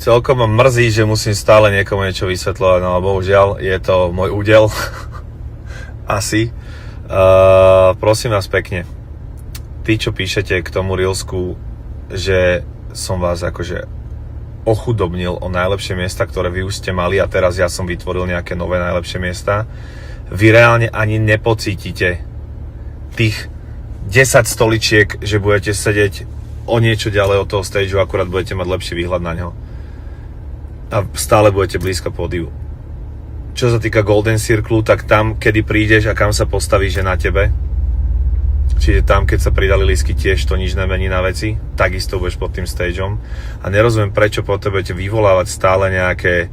Celkom ma mrzí, že musím stále niekomu niečo vysvetľovať, no bohužiaľ je to môj údel. Asi. Prosím vás pekne, tí, čo píšete k tomu Reelsku, že som vás akože ochudobnil o najlepšie miesta, ktoré vy už ste mali a teraz ja som vytvoril nejaké nové najlepšie miesta, vy reálne ani nepocítite tých 10 stoličiek, že budete sedieť o niečo ďalej od toho stageu, akurát budete mať lepší výhľad na ňo. A stále budete blízko pódiu. Čo sa týka Golden Circle, tak tam, kedy prídeš a kam sa postavíš, je na tebe. Čiže tam, keď sa pridali lístky, tiež to nič nemení na veci. Takisto budeš pod tým stageom. A nerozumiem, prečo potrebujete vyvolávať stále nejaké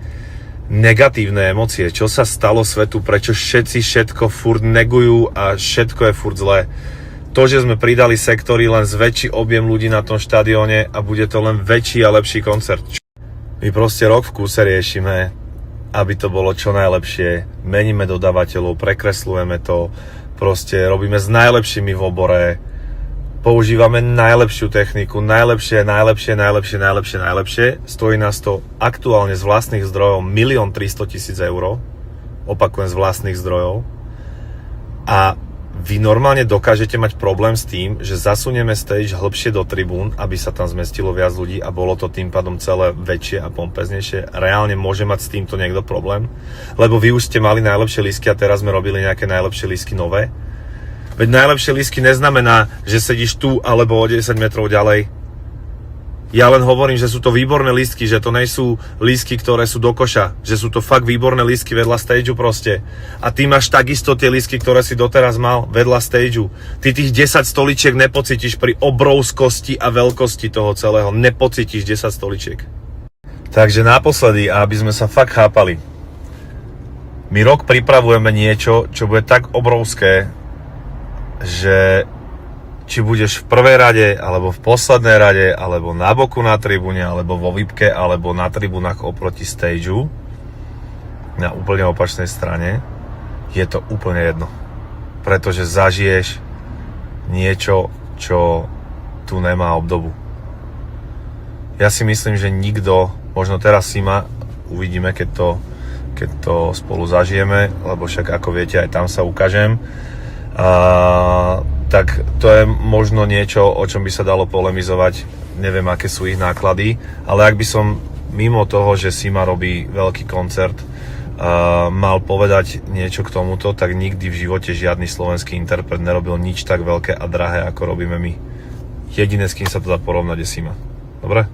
negatívne emócie. Čo sa stalo svetu? Prečo všetci všetko furt negujú a všetko je furt zlé? To, že sme pridali sektory, len zväčší objem ľudí na tom štadióne a bude to len väčší a lepší koncert. My proste rok v kúse riešime, aby to bolo čo najlepšie. Meníme dodávateľov, prekreslujeme to, proste robíme s najlepšími v obore, používame najlepšiu techniku, najlepšie. Stojí nás to aktuálne z vlastných zdrojov 1 300 000 eur. Opakujem, z vlastných zdrojov. A vy normálne dokážete mať problém s tým, že zasunieme stage hlbšie do tribún, aby sa tam zmestilo viac ľudí a bolo to tým pádom celé väčšie a pompeznejšie. Reálne môže mať s týmto niekto problém? Lebo vy už ste mali najlepšie lístky a teraz sme robili nejaké najlepšie lístky nové? Veď najlepšie lístky neznamená, že sedíš tu alebo o 10 metrov ďalej. Ja len hovorím, že sú to výborné lístky, že to nejsú lístky, ktoré sú do koša, že sú to fakt výborné lístky vedľa stageu proste. A ty máš takisto tie lístky, ktoré si doteraz mal vedľa stageu. Ty tých 10 stoličiek nepocítiš pri obrovskosti a veľkosti toho celého. Nepocítiš 10 stoličiek. Takže naposledy, aby sme sa fakt chápali. My rok pripravujeme niečo, čo bude tak obrovské, že či budeš v prvej rade, alebo v poslednej rade, alebo na boku na tribúne, alebo vo výpke, alebo na tribúnach oproti stageu, na úplne opačnej strane, je to úplne jedno. Pretože zažiješ niečo, čo tu nemá obdobu. Ja si myslím, že nikto, možno teraz Sima, uvidíme, keď to spolu zažijeme, lebo však ako viete, aj tam sa ukážem, tak to je možno niečo, o čom by sa dalo polemizovať. Neviem, aké sú ich náklady, ale ak by som mimo toho, že Sima robí veľký koncert, mal povedať niečo k tomuto, tak nikdy v živote žiadny slovenský interpret nerobil nič tak veľké a drahé, ako robíme my. Jediné, s kým sa to dá porovnať, je Sima. Dobre?